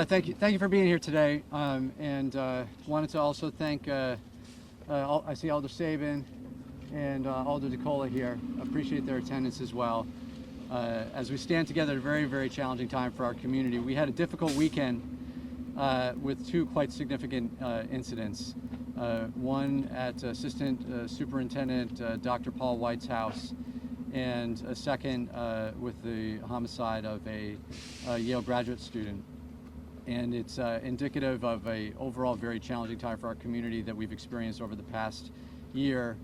Thank you for being here today, and wanted to also thank, I see Alder Sabin and Alder DeCola here. Appreciate their attendance as well. As we stand together at a very, very challenging time for our community. We had a difficult weekend with two quite significant incidents. One at Assistant Superintendent Dr. Paul White's house, and a second with the homicide of a Yale graduate student. And it's indicative of a overall very challenging time for our community that we've experienced over the past year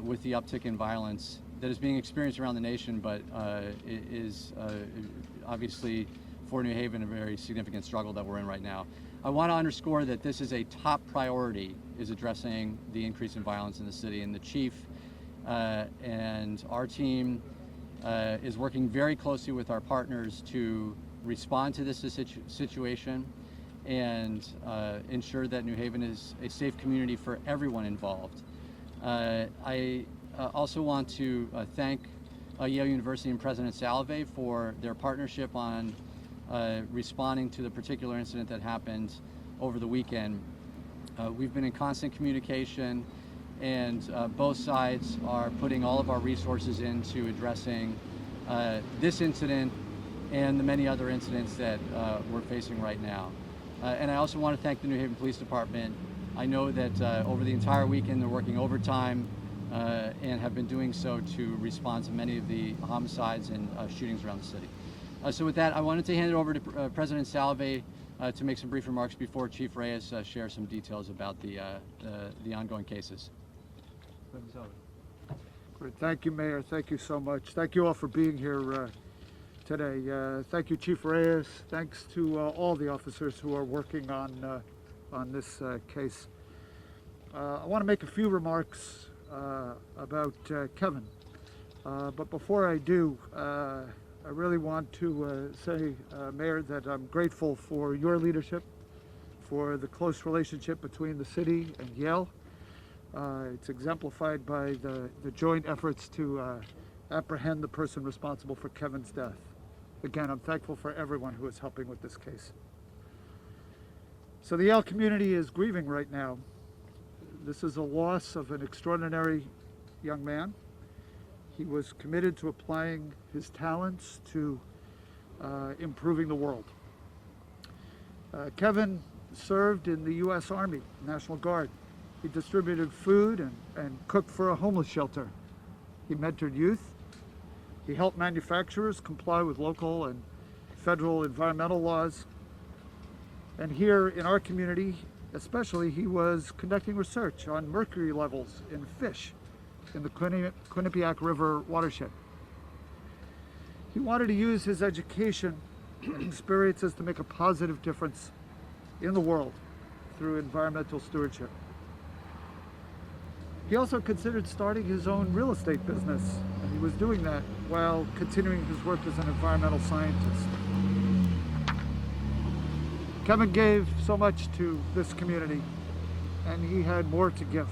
with the uptick in violence that is being experienced around the nation, but it is obviously for New Haven a very significant struggle that we're in right now. I want to underscore that this is a top priority, is addressing the increase in violence in the city, and the chief and our team is working very closely with our partners to respond to this situation and ensure that New Haven is a safe community for everyone involved. I also want to thank Yale University and President Salve for their partnership on responding to the particular incident that happened over the weekend. We've been in constant communication, and both sides are putting all of our resources into addressing this incident and the many other incidents that we're facing right now. And I also want to thank the New Haven Police Department. I know that over the entire weekend they're working overtime and have been doing so to respond to many of the homicides and shootings around the city. So with that, I wanted to hand it over to President Salve to make some brief remarks before Chief Reyes shares some details about the ongoing cases. Great. Thank you, Mayor. Thank you so much. Thank you all for being here today. Thank you, Chief Reyes. Thanks to all the officers who are working on this case. I want to make a few remarks about Kevin. But before I do, I really want to say, Mayor, that I'm grateful for your leadership, for the close relationship between the city and Yale. It's exemplified by the joint efforts to apprehend the person responsible for Kevin's death. Again, I'm thankful for everyone who is helping with this case. So the Yale community is grieving right now. This is a loss of an extraordinary young man. He was committed to applying his talents to improving the world. Kevin served in the U.S. Army, National Guard. He distributed food and cooked for a homeless shelter. He mentored youth. He helped manufacturers comply with local and federal environmental laws. And here in our community, especially, he was conducting research on mercury levels in fish in the Quinnipiac River watershed. He wanted to use his education and experiences to make a positive difference in the world through environmental stewardship. He also considered starting his own real estate business, and he was doing that while continuing his work as an environmental scientist. Kevin gave so much to this community, and he had more to give.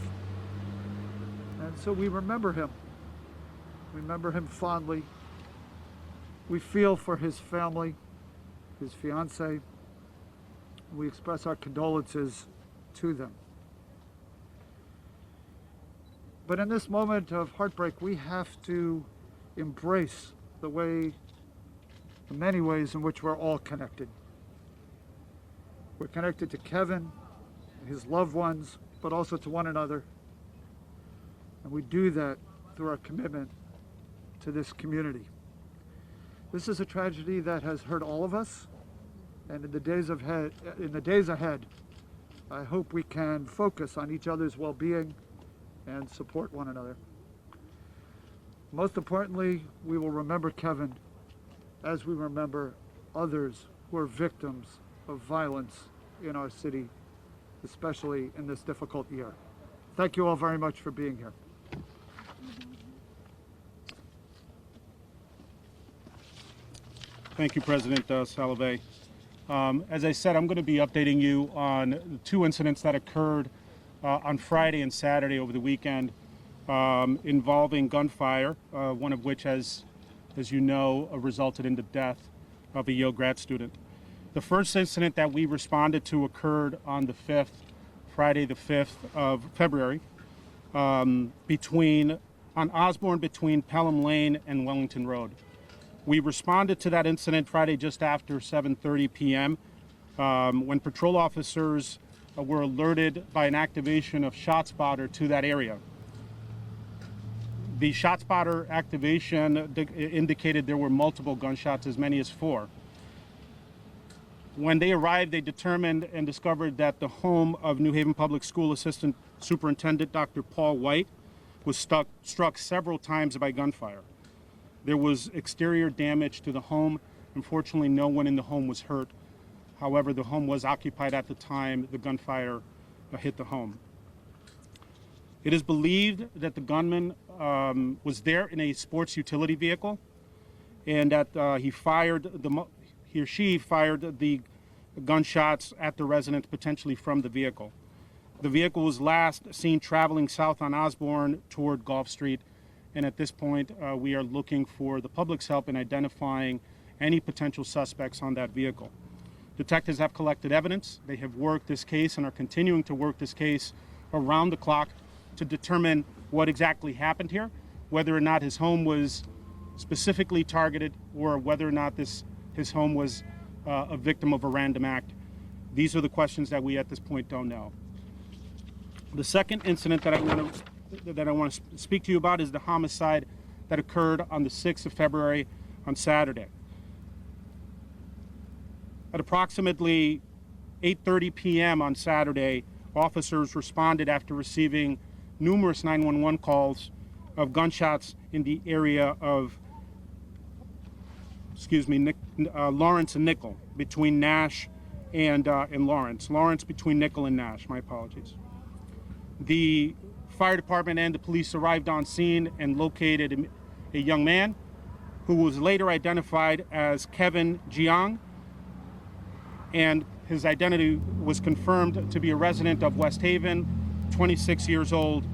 And so we remember him. We remember him fondly. We feel for his family, his fiancée. We express our condolences to them. But in this moment of heartbreak, we have to embrace the many ways in which we're all connected. We're connected to Kevin, his loved ones, but also to one another. And we do that through our commitment to this community. This is a tragedy that has hurt all of us, and in the days ahead, I hope we can focus on each other's well-being and support one another. Most importantly, we will remember Kevin as we remember others who are victims of violence in our city, especially in this difficult year. Thank you all very much for being here. Thank you, President Salve. As I said, I'm going to be updating you on the two incidents that occurred on Friday and Saturday over the weekend involving gunfire, one of which, as you know, resulted in the death of a Yale grad student. The first incident that we responded to occurred on the 5th, Friday the 5th of February, on Osborne between Pelham Lane and Wellington Road. We responded to that incident Friday just after 7:30 p.m. When patrol officers were alerted by an activation of ShotSpotter to that area. The ShotSpotter activation indicated there were multiple gunshots, as many as 4. When they arrived, they determined and discovered that the home of New Haven Public School Assistant Superintendent Dr. Paul White was struck several times by gunfire. There was exterior damage to the home. Unfortunately, no one in the home was hurt. However, the home was occupied at the time the gunfire hit the home. It is believed that the gunman was there in a sports utility vehicle, and that he or she fired the gunshots at the residence, potentially from the vehicle. The vehicle was last seen traveling south on Osborne toward Gulf Street, and at this point we are looking for the public's help in identifying any potential suspects on that vehicle. Detectives have collected evidence. They have worked this case and are continuing to work this case around the clock to determine what exactly happened here, whether or not his home was specifically targeted, or whether or not his home was a victim of a random act. These are the questions that we at this point don't know. The second incident that I want to speak to you about is the homicide that occurred on the 6th of February on Saturday. At approximately 8:30 p.m. on Saturday, officers responded after receiving numerous 911 calls of gunshots in the area of Lawrence and Nickel, between Nash and Lawrence. Lawrence between Nickel and Nash, my apologies. The fire department and the police arrived on scene and located a young man who was later identified as Kevin Jiang, and his identity was confirmed to be a resident of West Haven, 26 years old,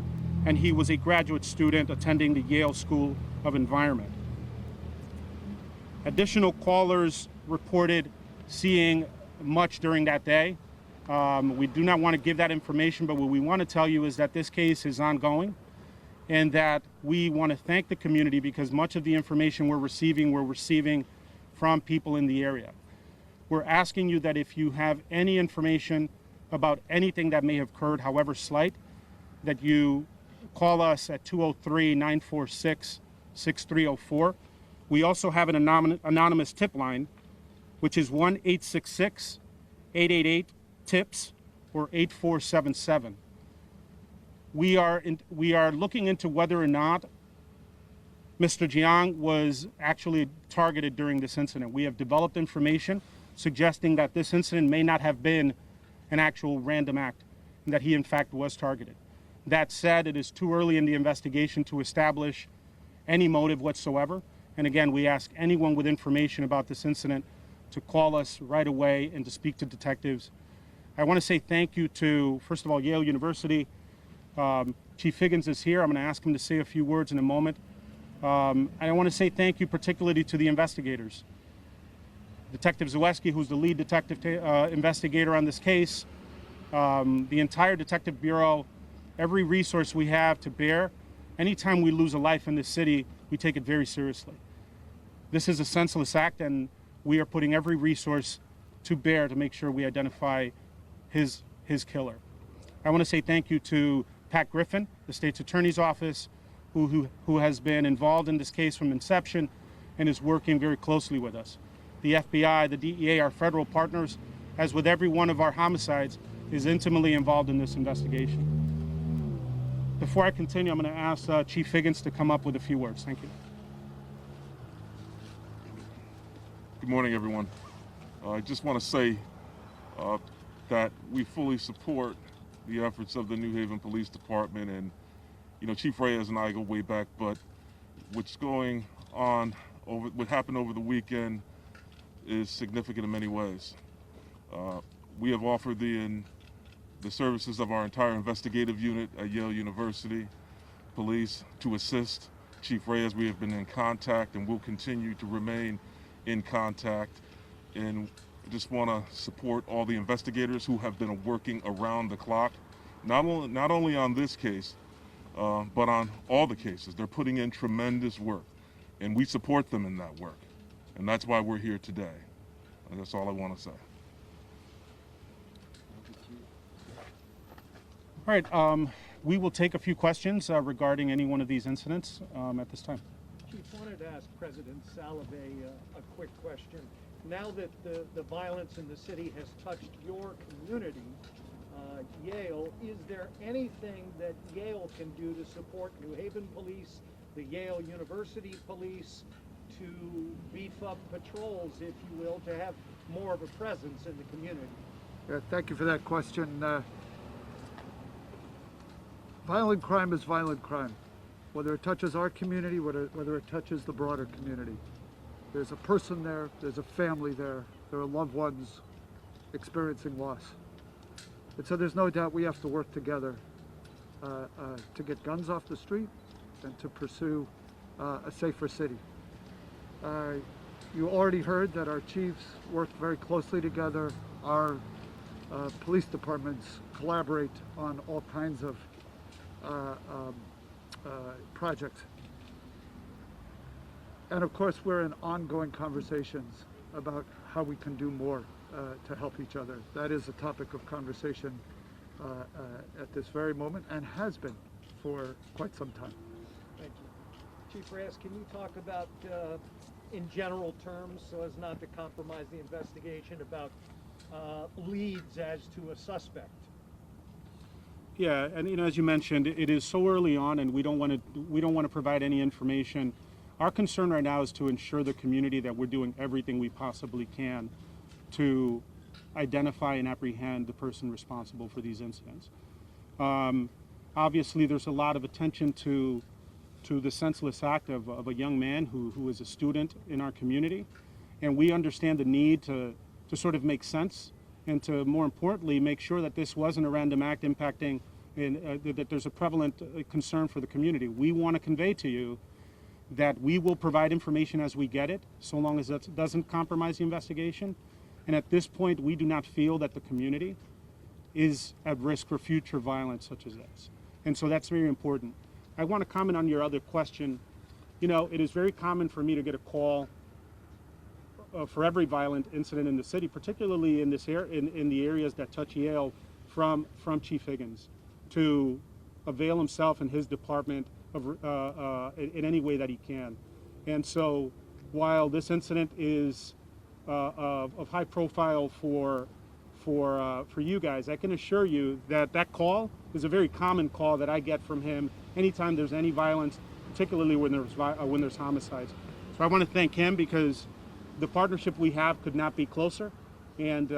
and he was a graduate student attending the Yale School of Environment. Additional callers reported seeing much during that day. We do not want to give that information, but what we want to tell you is that this case is ongoing, and that we want to thank the community because much of the information we're receiving from people in the area. We're asking you that if you have any information about anything that may have occurred, however slight, that you call us at 203-946-6304. We also have an anonymous tip line, which is 1-866-888-TIPS or 8477. We are looking into whether or not Mr. Jiang was actually targeted during this incident. We have developed information suggesting that this incident may not have been an actual random act, and that he in fact was targeted. That said, it is too early in the investigation to establish any motive whatsoever. And again, we ask anyone with information about this incident to call us right away and to speak to detectives. I want to say thank you to, first of all, Yale University. Chief Higgins is here. I'm going to ask him to say a few words in a moment. I want to say thank you particularly to the investigators. Detective Zaleski, who's the lead detective investigator on this case, the entire Detective Bureau, every resource we have to bear. Anytime we lose a life in this city, we take it very seriously. This is a senseless act, and we are putting every resource to bear to make sure we identify his killer. I want to say thank you to Pat Griffin, the state's attorney's office, who has been involved in this case from inception and is working very closely with us. The FBI, the DEA, our federal partners, as with every one of our homicides, is intimately involved in this investigation. Before I continue, I'm going to ask Chief Higgins to come up with a few words. Thank you. Good morning, everyone. I just want to say that we fully support the efforts of the New Haven Police Department, and Chief Reyes and I go way back, but what's going on, what happened over the weekend is significant in many ways. We have offered the services of our entire investigative unit at Yale University Police to assist Chief Reyes. We have been in contact and will continue to remain in contact. And I just want to support all the investigators who have been working around the clock, not only on this case, but on all the cases. They're putting in tremendous work, and we support them in that work. And that's why we're here today. And that's all I want to say. All right, we will take a few questions regarding any one of these incidents at this time. Chief, wanted to ask President Salovey a quick question. Now that the violence in the city has touched your community, Yale, is there anything that Yale can do to support New Haven Police, the Yale University Police, to beef up patrols, if you will, to have more of a presence in the community? Yeah, thank you for that question. Violent crime is violent crime, whether it touches our community, whether it touches the broader community. There's a person there, there's a family there, there are loved ones experiencing loss. And so there's no doubt we have to work together to get guns off the street and to pursue a safer city. You already heard that our chiefs work very closely together. Our police departments collaborate on all kinds of projects. And of course, we're in ongoing conversations about how we can do more to help each other. That is a topic of conversation at this very moment and has been for quite some time. Thank you. Chief Reyes, can you talk about, in general terms, so as not to compromise the investigation, about leads as to a suspect? Yeah, and as you mentioned, it is so early on, and we don't want to provide any information. Our concern right now is to ensure the community that we're doing everything we possibly can to identify and apprehend the person responsible for these incidents. Obviously, there's a lot of attention to the senseless act of a young man who is a student in our community, and we understand the need to sort of make sense and to, more importantly, make sure that this wasn't a random act impacting and that there's a prevalent concern for the community. We want to convey to you that we will provide information as we get it, so long as that doesn't compromise the investigation. And at this point, we do not feel that the community is at risk for future violence such as this. And so that's very important. I want to comment on your other question. You know, it is very common for me to get a call for every violent incident in the city, particularly in this in the areas that touch Yale, from Chief Higgins, to avail himself and his department of in any way that he can. And so, while this incident is of high profile for you guys, I can assure you that that call is a very common call that I get from him anytime there's any violence, particularly when there's homicides. So I want to thank him, because the partnership we have could not be closer, and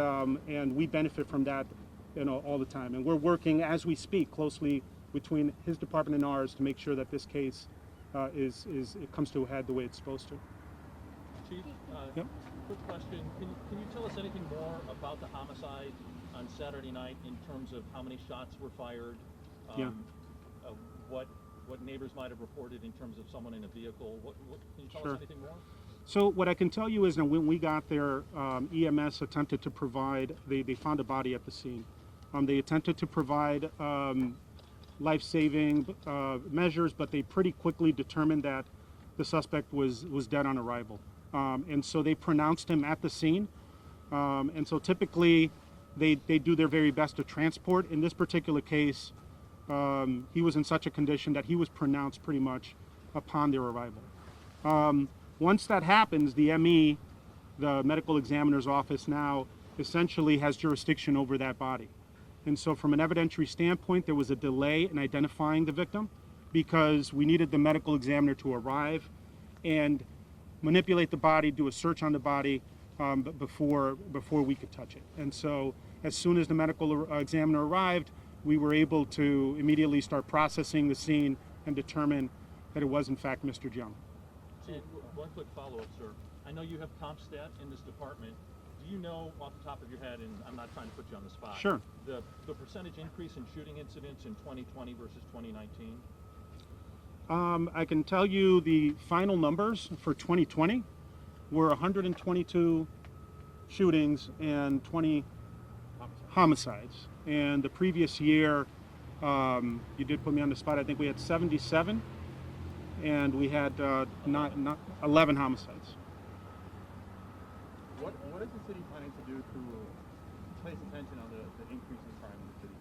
we benefit from that, you know, all the time. And we're working as we speak closely between his department and ours to make sure that this case it comes to a head the way it's supposed to. Chief, Yep. quick question. Can you tell us anything more about the homicide on Saturday night in terms of how many shots were fired? Yeah. What neighbors might have reported in terms of someone in a vehicle? Can you tell Sure. us anything more? So what I can tell you is that when we got there, EMS attempted to provide, they found a body at the scene. They attempted to provide life-saving measures, but they pretty quickly determined that the suspect was dead on arrival. And so they pronounced him at the scene. And so typically they do their very best to transport. In this particular case, he was in such a condition that he was pronounced pretty much upon their arrival. Once that happens, the ME, the medical examiner's office, now essentially has jurisdiction over that body. And so from an evidentiary standpoint, there was a delay in identifying the victim because we needed the medical examiner to arrive and manipulate the body, do a search on the body before we could touch it. And so as soon as the medical examiner arrived, we were able to immediately start processing the scene and determine that it was in fact Mr. Jiang. And one quick follow-up, sir. I know you have CompStat in this department. Do you know off the top of your head, and I'm not trying to put you on the spot, Sure. the percentage increase in shooting incidents in 2020 versus 2019? I can tell you the final numbers for 2020 were 122 shootings and 20 homicides. And the previous year, you did put me on the spot, I think we had 77, and we had not 11 homicides. What is the city planning to do to place attention on the increase in crime in the city?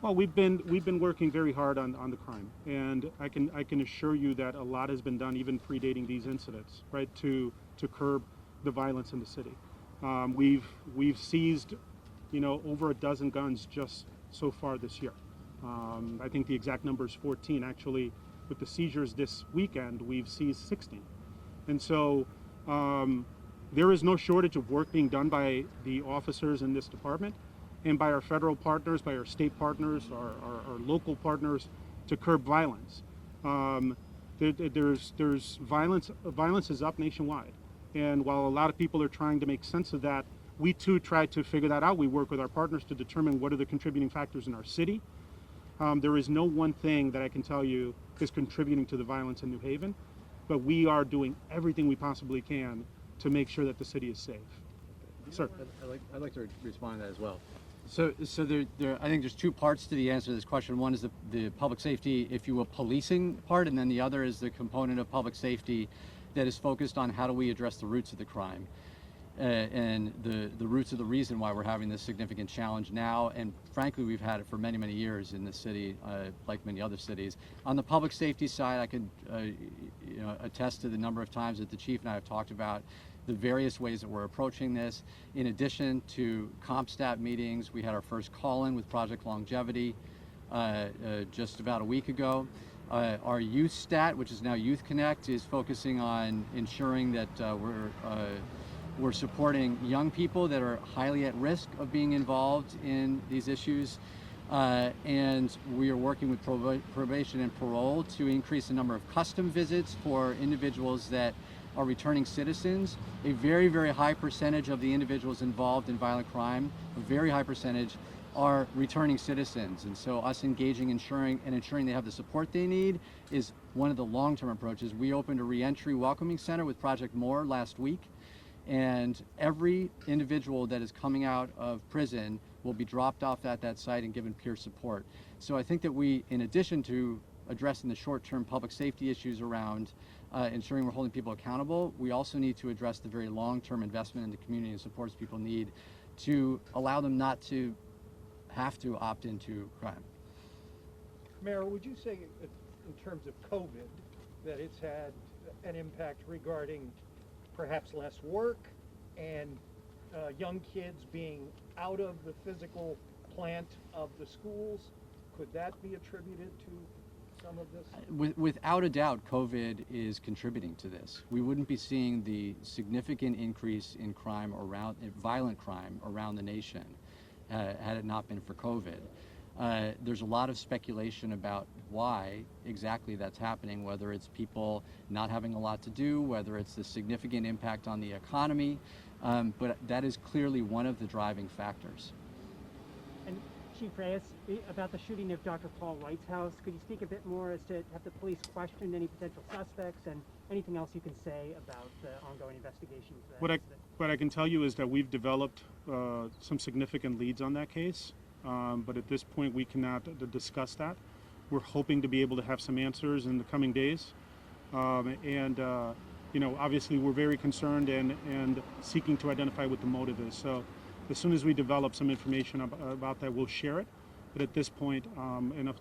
Well, we've been working very hard on the crime, and I can assure you that a lot has been done, even predating these incidents, right, to curb the violence in the city. We've seized, over a dozen guns just so far this year. I think the exact number is 14. Actually, with the seizures this weekend, we've seized 16, and so there is no shortage of work being done by the officers in this department, and by our federal partners, by our state partners, our local partners, to curb violence. There's violence. Violence is up nationwide, and while a lot of people are trying to make sense of that, we too try to figure that out. We work with our partners to determine what are the contributing factors in our city. There is no one thing that I can tell you is contributing to the violence in New Haven, but we are doing everything we possibly can to make sure that the city is safe. Sir. I'd like to respond to that as well. So I think there's two parts to the answer to this question. One is the public safety, if you will, policing part, and then the other is the component of public safety that is focused on how do we address the roots of the crime. And the roots of the reason why we're having this significant challenge now, and frankly we've had it for many, many years in this city, like many other cities. On the public safety side, I can attest to the number of times that the chief and I have talked about the various ways that we're approaching this. In addition to CompStat meetings, we had our first call-in with Project Longevity just about a week ago. Our Youth Stat, which is now Youth Connect, is focusing on ensuring that we're supporting young people that are highly at risk of being involved in these issues. And we are working with probation and parole to increase the number of custom visits for individuals that are returning citizens. A very, very high percentage of the individuals involved in violent crime, a very high percentage, are returning citizens. And so us engaging, ensuring they have the support they need is one of the long-term approaches. We opened a reentry welcoming center with Project More last week, and every individual that is coming out of prison will be dropped off at that site and given peer support. So I think that we, in addition to addressing the short-term public safety issues around ensuring we're holding people accountable, we also need to address the very long-term investment in the community and supports people need to allow them not to have to opt into crime. Mayor, would you say in terms of COVID that it's had an impact regarding perhaps less work and young kids being out of the physical plant of the schools? Could that be attributed to some of this? Without a doubt, COVID is contributing to this. We wouldn't be seeing the significant increase in crime violent crime around the nation had it not been for COVID. There's a lot of speculation about why exactly that's happening, whether it's people not having a lot to do, whether it's the significant impact on the economy, but that is clearly one of the driving factors. And Chief Reyes, about the shooting of Dr. Paul Wright's house, could you speak a bit more as to have the police questioned any potential suspects and anything else you can say about the ongoing investigations? What I can tell you is that we've developed some significant leads on that case, but at this point we cannot discuss that. We're hoping to be able to have some answers in the coming days, obviously we're very concerned and seeking to identify what the motive is. So as soon as we develop some information about that, we'll share it. But at this point,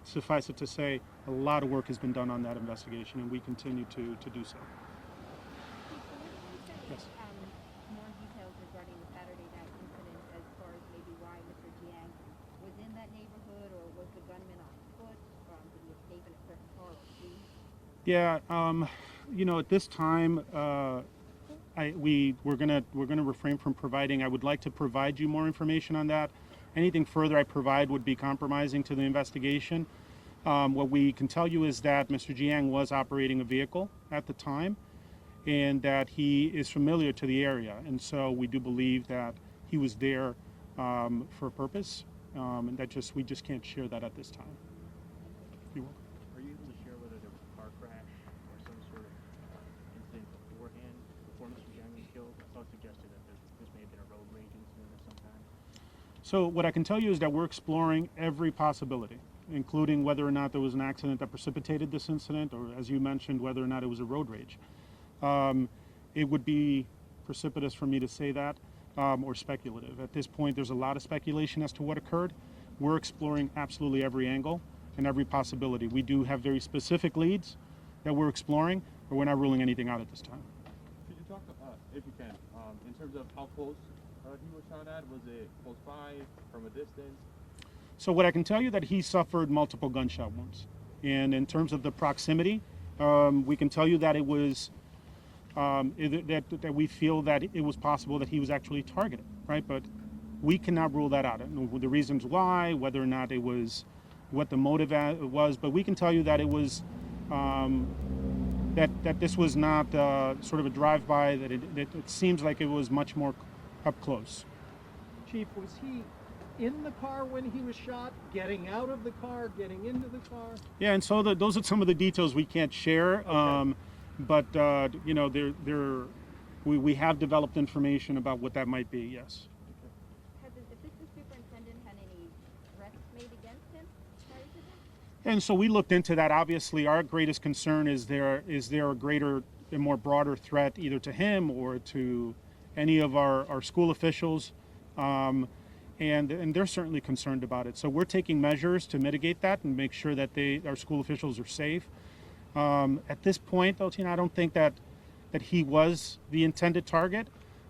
suffice it to say, a lot of work has been done on that investigation, and we continue to do so. Yes. More details regarding the Saturday night incident, as far as maybe why Mr. Jiang was in that neighborhood, or was the gunman on foot? Did he escape in a certain car or flee? Yeah, at this time, we're gonna refrain from providing. I would like to provide you more information on that. Anything further I provide would be compromising to the investigation. What we can tell you is that Mr. Jiang was operating a vehicle at the time, and that he is familiar to the area, and so we do believe that he was there for a purpose, and that we just can't share that at this time. You're welcome. Are you able to share whether there was a car crash or some sort of incident beforehand, before Mr. Jiang was killed? I saw it suggested that there So what I can tell you is that we're exploring every possibility, including whether or not there was an accident that precipitated this incident, or as you mentioned, whether or not it was a road rage. It would be precipitous for me to say that, or speculative. At this point, there's a lot of speculation as to what occurred. We're exploring absolutely every angle and every possibility. We do have very specific leads that we're exploring, but we're not ruling anything out at this time. Could you talk, if you can, in terms of how close he was shot at? Was it close by, from a distance? So what I can tell you that he suffered multiple gunshot wounds. And in terms of the proximity, we can tell you that it was, that we feel that it was possible that he was actually targeted, right? But we cannot rule that out. The reasons why, whether or not it was, what the motive was, but we can tell you that it was, that this was not sort of a drive-by, that it seems like it was much more up close. Chief, was he in the car when he was shot, getting out of the car, getting into the car? Yeah, and so those are some of the details we can't share. Okay. But you know, we have developed information about what that might be. Yes. Has the assistant superintendent had any threats made against him prior to this? And so we looked into that. Obviously, our greatest concern is there a greater, a more broader threat either to him or to any of our school officials, and they're certainly concerned about it. So we're taking measures to mitigate that and make sure that our school officials are safe. At this point, though, I don't think that he was the intended target.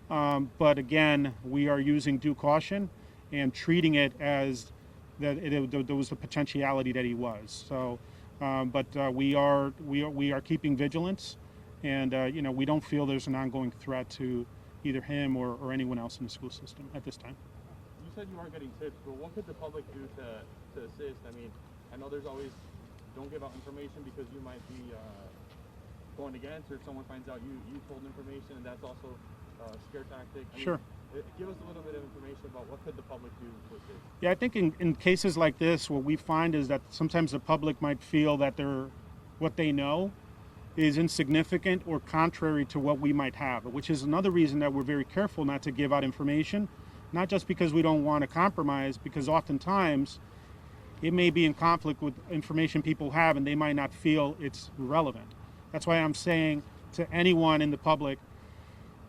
But again, we are using due caution and treating it as that there was a potentiality that he was. So, but we are keeping vigilance, and you know, we don't feel there's an ongoing threat to either him or anyone else in the school system at this time. You said you aren't getting tips, but what could the public do to assist? I mean, I know there's always, don't give out information because you might be going against, or if someone finds out you told information, and that's also a scare tactic. I mean, Sure. Give us a little bit of information about what could the public do with this. Yeah, I think in cases like this, what we find is that sometimes the public might feel that what they know is insignificant or contrary to what we might have, which is another reason that we're very careful not to give out information, not just because we don't want to compromise, because oftentimes it may be in conflict with information people have and they might not feel it's relevant. That's why I'm saying to anyone in the public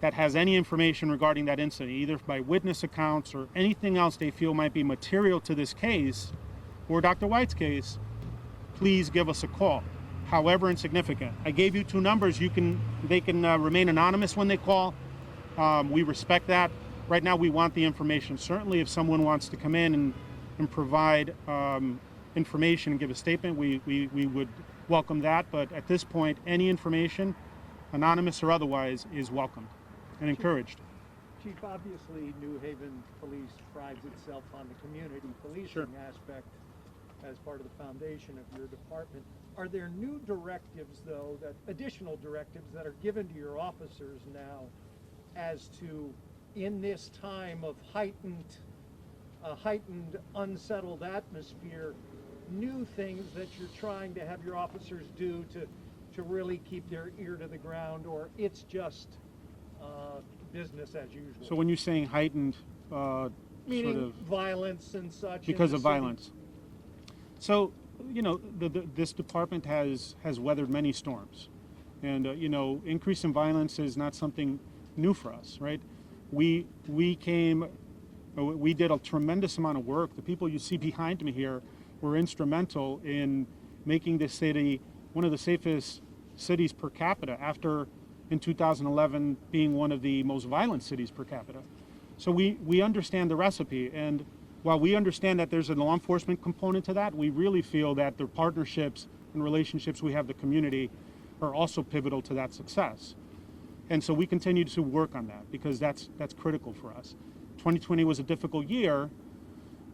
that has any information regarding that incident, either by witness accounts or anything else they feel might be material to this case or Dr. White's case, please give us a call, however insignificant. I gave you two numbers. They can remain anonymous when they call. We respect that. Right now we want the information. Certainly if someone wants to come in and provide information and give a statement, we would welcome that. But at this point, any information, anonymous or otherwise, is welcomed and encouraged. Chief, obviously New Haven Police prides itself on the community policing Sure. aspect as part of the foundation of your department. Are there new directives, though, additional directives that are given to your officers now as to, in this time of heightened, unsettled atmosphere, new things that you're trying to have your officers do to really keep their ear to the ground, or it's just business as usual? So when you're saying heightened, Meaning sort of violence and such in because the of city? violence. So, you know, this department has weathered many storms, and you know, increase in violence is not something new for us, right? We did a tremendous amount of work. The people you see behind me here were instrumental in making this city one of the safest cities per capita, after in 2011 being one of the most violent cities per capita. So we understand the recipe, and while we understand that there's a law enforcement component to that, we really feel that the partnerships and relationships we have with the community are also pivotal to that success. And so we continue to work on that because that's critical for us. 2020 was a difficult year,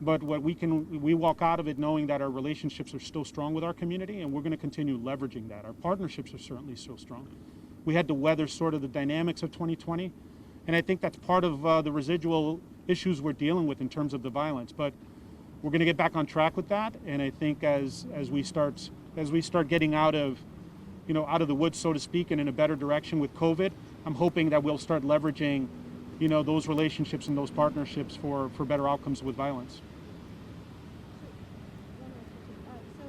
but we walk out of it knowing that our relationships are still strong with our community, and we're going to continue leveraging that. Our partnerships are certainly still strong. We had to weather sort of the dynamics of 2020, and I think that's part of the residual issues we're dealing with in terms of the violence. But we're going to get back on track with that, and I think as we start getting out of the woods, so to speak, and in a better direction with COVID, I'm hoping that we'll start leveraging those relationships and those partnerships for better outcomes with violence. So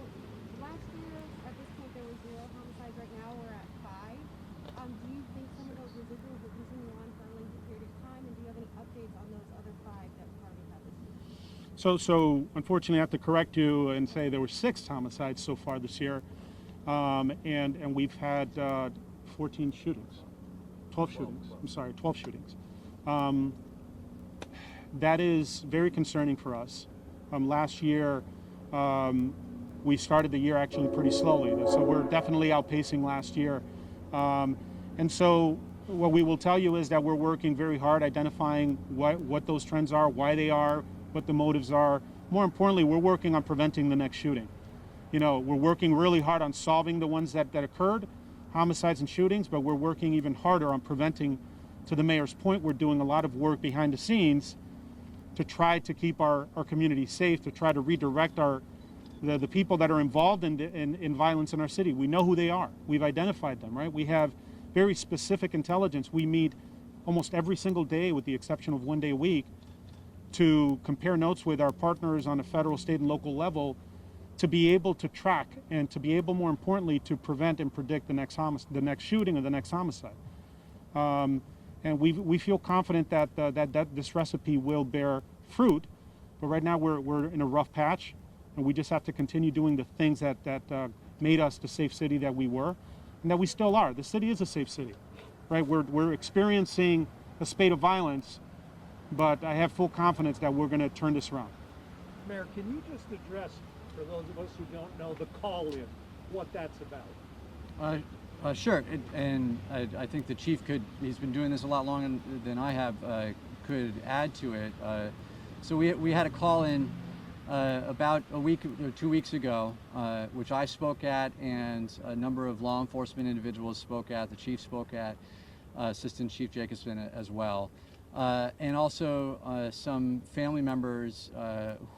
last year at this point there were 0 homicides. Right now we're at 5. Do you think some of those residuals will continue on for a lengthy period of time? And do you have any updates on those other 5 that we've already had this year? So unfortunately, I have to correct you and say there were 6 homicides so far this year, and we've had 14 shootings, 12 shootings. I'm sorry, 12 shootings. That is very concerning for us. Last year, we started the year actually pretty slowly, so we're definitely outpacing last year. And so what we will tell you is that we're working very hard identifying what those trends are, why they are, what the motives are. More importantly, we're working on preventing the next shooting. We're working really hard on solving the ones that occurred, homicides and shootings, but we're working even harder on preventing. To the mayor's point, we're doing a lot of work behind the scenes to try to keep our community safe, to try to redirect the people that are involved in violence in our city. We know who they are. We've identified them, right? We have very specific intelligence. We meet almost every single day, with the exception of one day a week, to compare notes with our partners on a federal, state, and local level to be able to track and to be able, more importantly, to prevent and predict the next shooting or the next homicide. And we feel confident that this recipe will bear fruit, but right now we're in a rough patch, and we just have to continue doing the things that made us the safe city that we were, and that we still are. The city is a safe city, right? We're experiencing a spate of violence, but I have full confidence that we're going to turn this around. Mayor, can you just address, for those of us who don't know, the call-in, what that's about? Sure, and I think the chief he's been doing this a lot longer than I have, could add to it. So we had a call in about a week or 2 weeks ago, which I spoke at, and a number of law enforcement individuals spoke at, the chief spoke at, Assistant Chief Jacobson as well. And also some family members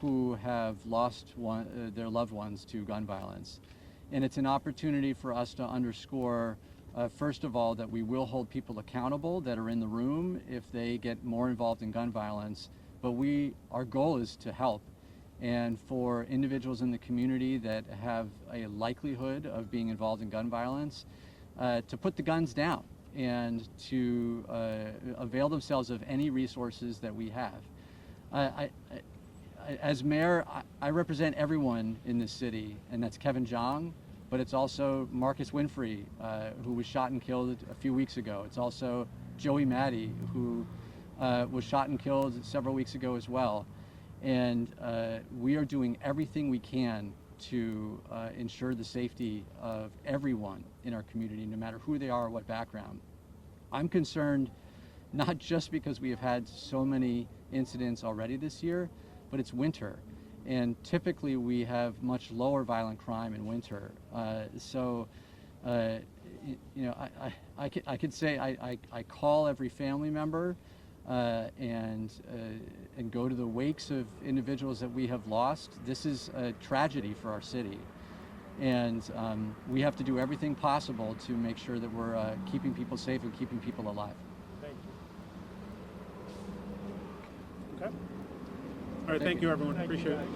who have lost their loved ones to gun violence. And it's an opportunity for us to underscore, first of all, that we will hold people accountable that are in the room if they get more involved in gun violence. But our goal is to help. And for individuals in the community that have a likelihood of being involved in gun violence, to put the guns down and to avail themselves of any resources that we have. As mayor, I represent everyone in this city, and that's Kevin Jiang, but it's also Marcus Winfrey, who was shot and killed a few weeks ago. It's also Joey Maddie, who was shot and killed several weeks ago as well. And we are doing everything we can to ensure the safety of everyone in our community, no matter who they are or what background. I'm concerned not just because we have had so many incidents already this year, but it's winter, and typically we have much lower violent crime in winter. I could say I call every family member and go to the wakes of individuals that we have lost. This is a tragedy for our city, and we have to do everything possible to make sure that we're keeping people safe and keeping people alive. Thank you. Okay. All right, thank you, everyone. Appreciate it.